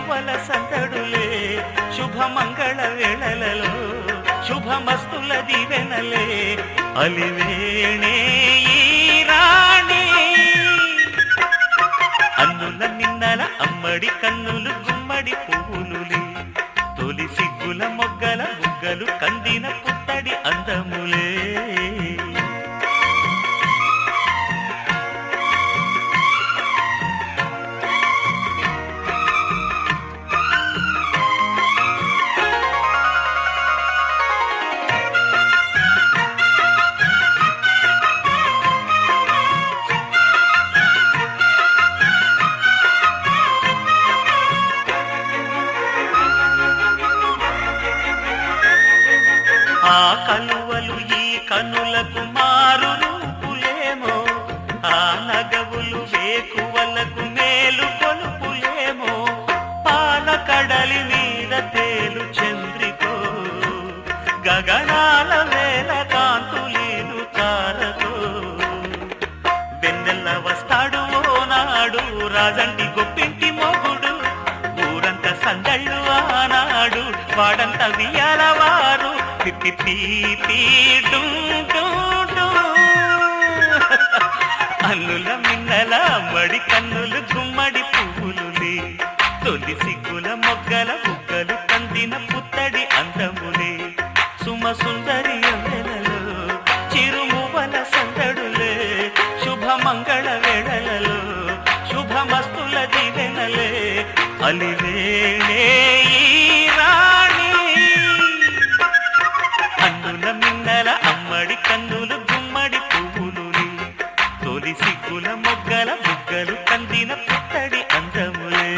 చిరుమువ్వల సందడులే శుభమంగళ వేళలలో శుభమస్తుల దివెనలే అలివేణే ఈ రాణి అన్నుల నిన్నల అమ్మడి కన్నులు గుమ్మడి పువ్వులులే తొలి సిగ్గుల మొగ్గల బుగ్గలు కందిన పుట్టడి అందములే ఆ కలువలు ఈ కనులకు మారు రూపులేమో ఆ నగవులు వేకువలకు మేలు కొలుపులేమో పాల కడలి మీద తేలు చంద్రికో గగనాల వేల కాంతులీలు తారతో వెన్నెల్ల వస్తాడు ఓనాడు రాజంటి గొప్పింటి మొగుడు ఊరంత సందళ్ళు ఆనాడు వాడంత వియాలవారు అన్నుల మిన్నల మడి కన్నులు గుమ్మడి పువ్వులులే తొలి సిగ్గుల మొగ్గల బుగ్గలు కందిన పుత్తడి అందములే సుమ సుందరి అందెలలో చిరుమువ్వల సందడులే శుభమంగళ వేళలలో శుభమస్తుల దివెనలే అలివేణే ఈ రాణి అన్నుల మిన్నల అమ్మడి కన్నులు గుమ్మడి పువ్వులుని తొలి సిగ్గుల మొగ్గల బుగ్గలు కందిన పుత్తడి అందములే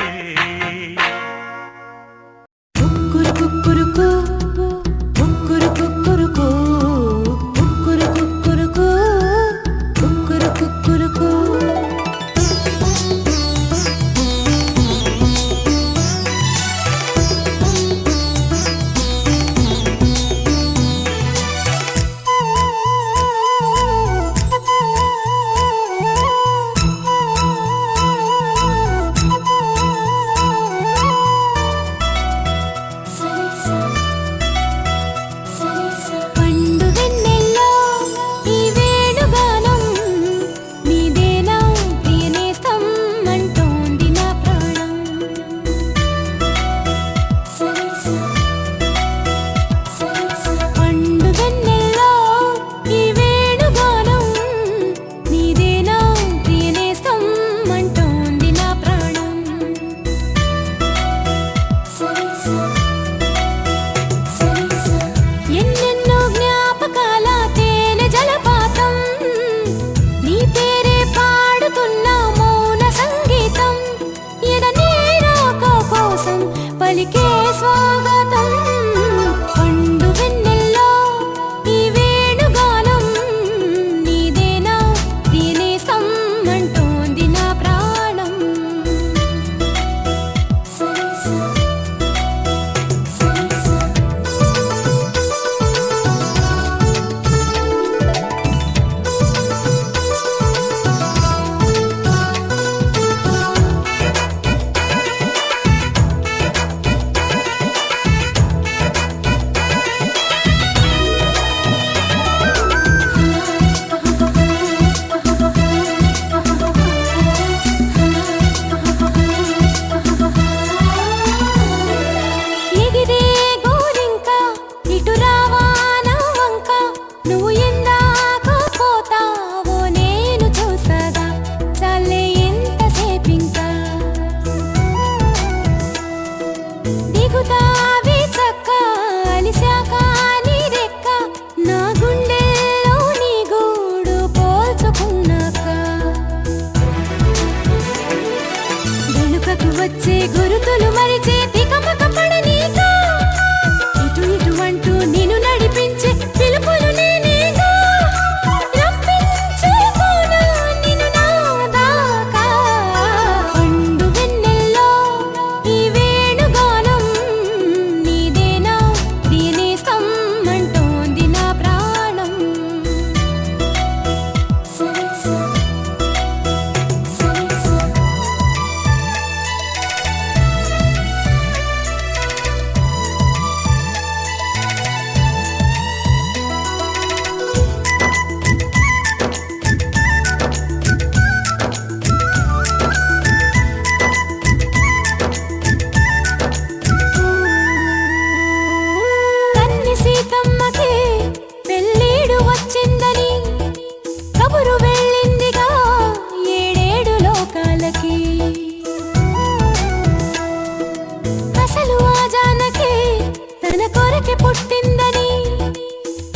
మనకి పుట్టిందని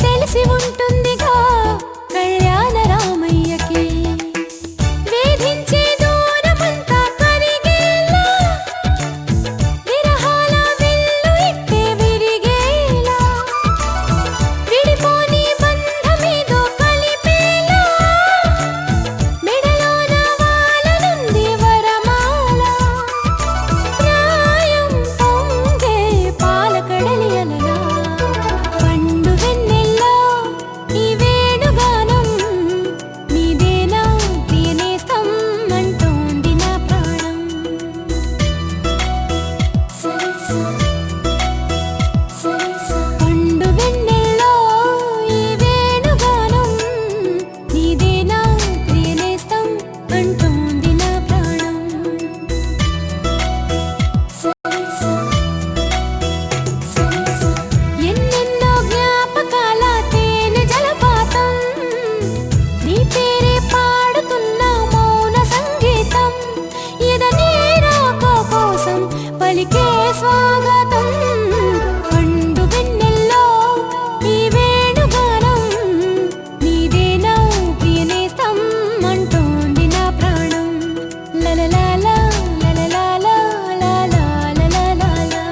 తెలిసి ఉంటుందిగా కళ్యాణ రామయ్యకి వేధించే దూరమంతా కరిగేలా విరహాల విల్లు ఇట్టే విరిగేలా విడిపోని బంధమేదో కలిపేలా మెడలోన వాలనుంది వరమాల ప్రాయం పొంగే పాలకడలి అలలా పండు వెన్నెల్లో ఈ వేణుగానం నీదేనా ప్రియనేస్తం అంటోంది నా ప్రాణం పండు వెన్నెల్లో ఈ వేణుగానం నీదేనా ప్రియనేస్తం అంటోంది నా ప్రాణం ఎన్నెన్నో జ్ఞాపకాల తేనె జలపాతం నీ పేరే పాడుతున్న మౌన సంగీతం ఎదనే రాక కోసం పలికే స్వాగతం పండు వెన్నెల్లో ఈ వేణుగానం నీదేనా ప్రియనేస్తం అంటోంది నా ప్రాణం లలలాలా లలలాలా లాలాలాలాలా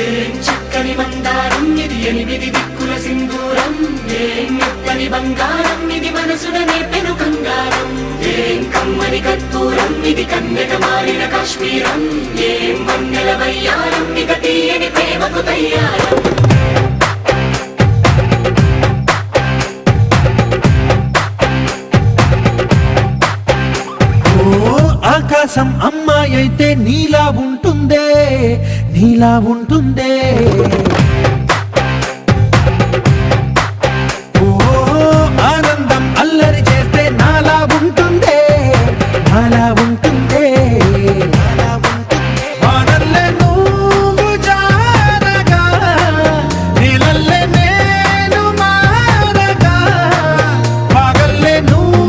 ఏం చక్కని మందారం ఇది ఎనిమిది దిక్కుల సింధూరం ఏం మెత్తని బంగారం ఇది మనసున నేపెను కంగారం ఏం కమ్మని కర్పూరం ఇది కన్యక మారిన కాశ్మీరం ఏం మన్నెల వయ్యారం ఇక తీయని ప్రేమకు తయ్యారం ఆకాశం అమ్మాయి అయితే నీలా ఉంటుందే నీలా ఉంటుందే ఓ ఆనందం అల్లరి చేస్తే నాలా ఉంటుందే నాలా ఉంటుందే వానల్లే నువ్వు జారగా నీలల్లే నేను మారగా పగల్లే నువ్వు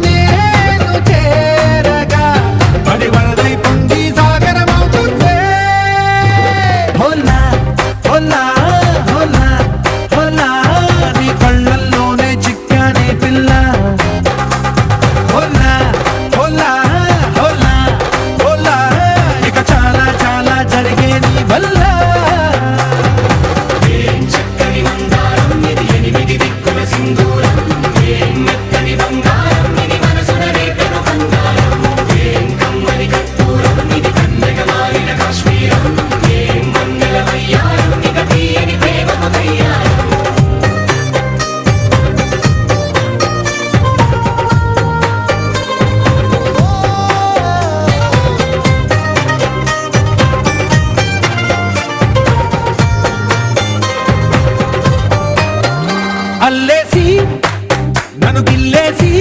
నేను చేరగా పడి వరదై పొంగి సాగరమవుతుందే హోలా హోలా హోలా హోలా నీ కళ్ళల్లోనే చిక్కానే పిల్ల హోలా హోలా హోలా హోలా ఇక చాలా చాలా జరిగే నీ వల్ల ఏం చక్కని మందారం ఇది ఎనిమిది దిక్కుల సింధూరం ఏం మెత్తని బంగారం ఇది మనసున రేపెను కంగారం ఏం కమ్మని కర్పూరం ఇది కన్యక మారిన కాశ్మీరం ఏం మన్నెల వయ్యారం ఇక తీయని ప్రేమకు తయ్యారం అల్లేసి నన్ను గిల్లేసి